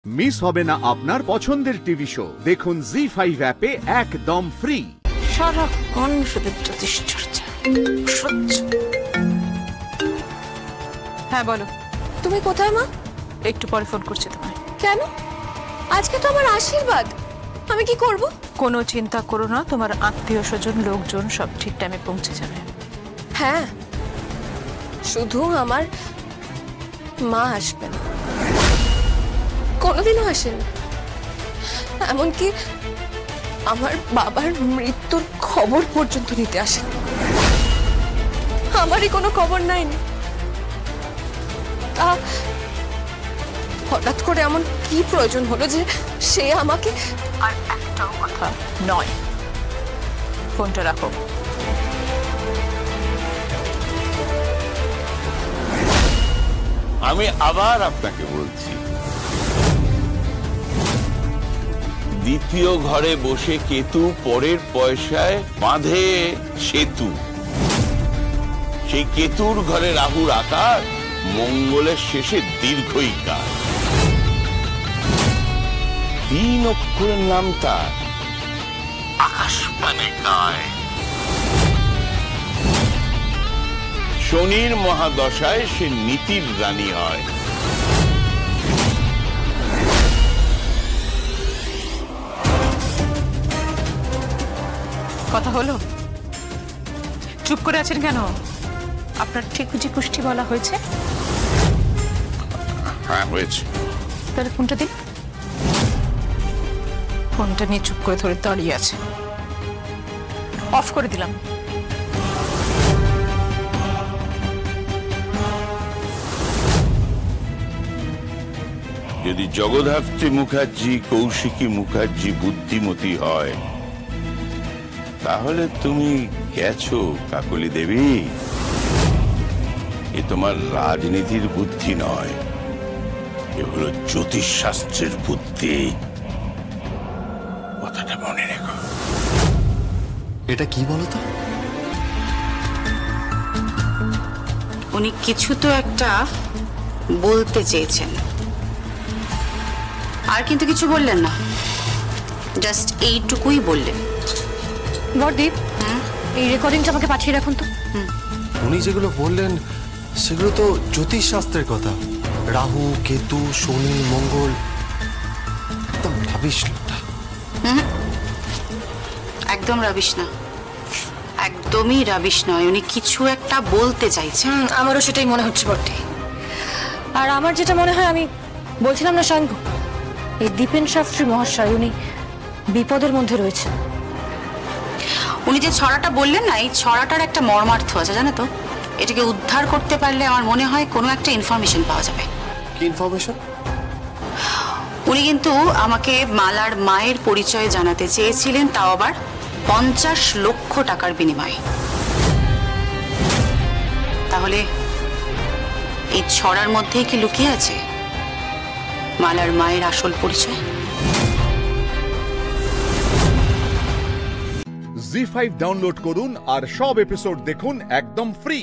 Miss হবে না আপনার পছন্দের টিভি শো। দেখুন জি5 অ্যাপে একদম ফ্রি। সারাক্ষণ শুধু জ্যোতিষচর্চা। হ্যাঁ বলো। তুমি কোথায় মা? একটু পরে ফোন করছি তোমায়। কেন? আজকে তো আমার আশীর্বাদ, আমি কি করব? কোনো চিন্তা করো না, তোমার আত্মীয় স্বজন লোকজন সব ঠিক টাইমে পৌঁছে যাবে। হ্যাঁ, শুধু আমার মা আসবেন, কোনোদিনও আসেন। এমনকি আমার বাবার মৃত্যুর খবর পর্যন্ত নিতে আসেন। আমারই কোনো খবর নাই। হঠাৎ করে এমন কি প্রয়োজন হলো যে সে আমাকে? আর একটাও কথা নয়, ফোনটা রাখো। আমি আবার আপনাকে বলছি, দ্বিতীয় ঘরে বসে কেতু পরের পয়সায় বাঁধে সেতু। সেই কেতুর ঘরে রাহুর আকার, মঙ্গলের শেষে দীর্ঘইকার। 3 অক্ষরের নাম তার, আকাশপানে গায়। শনির মহাদশায় সে নীতির রানী হয়। কথা হলো? চুপ করে আছেন কেন? আপনার ঠিক বুঝি পুষ্টি বলা হয়েছে? হ্যাঁ হয়েছে। তাহলে ফোনটা দিন। ফোনটা নিয়ে চুপ করে ধরে দাঁড়িয়ে আছে। অফ করে দিলাম। যদি জগদ্ধাত্রী মুখার্জি কৌশিকী মুখার্জি বুদ্ধিমতী হয়, তাহলে তুমি গেছো কাকলি দেবী। এ তোমার রাজনীতির বুদ্ধি নয়, এ হলো জ্যোতিষশাস্ত্রের বুদ্ধি। কথাটা মনে রেখো। এটা কি বলতো? উনি কিছু তো একটা বলতে চেয়েছেন, আর কিন্তু কিছু বললেন না, জাস্ট এইটুকুই বললেন। বড়দীপ, এই রেকর্ডিংটা আমাকে পাঠিয়ে রাখুন তো। উনি যেগুলো বললেন সেগুলো তো জ্যোতিষ শাস্ত্রের কথা। রাহু, কেতু, শনি, মঙ্গল, একদম রাবিশ লোকটা। একদম রাবিশ না, একদমই রাবিশ নয়। উনি কিছু একটা বলতে চাইছেন। আমারও সেটাই মনে হচ্ছে বটে। আর আমার যেটা মনে হয়, আমি বলছিলাম না সাঙ্গু, এই দীপেন শাস্ত্রী মহাশয় উনি বিপদের মধ্যে রয়েছে। উনি যে ছড়াটা বললেন না, এই ছড়াটার একটা মর্মার্থ আছে জানো তো। এটাকে উদ্ধার করতে পারলে আমার মনে হয় কোনো একটা ইনফরমেশন পাওয়া যাবে। কি ইনফরমেশন? উনি কিন্তু আমাকে মালার মায়ের পরিচয় জানাতে চেয়েছিলেন, তাও আবার 50 লক্ষ টাকার বিনিময়ে। তাহলে এই ছড়ার মধ্যেই কি লুকিয়ে আছে মালার মায়ের আসল পরিচয়? জি5 ডাউনলোড করুন আর সব এপিসোড দেখুন একদম ফ্রি।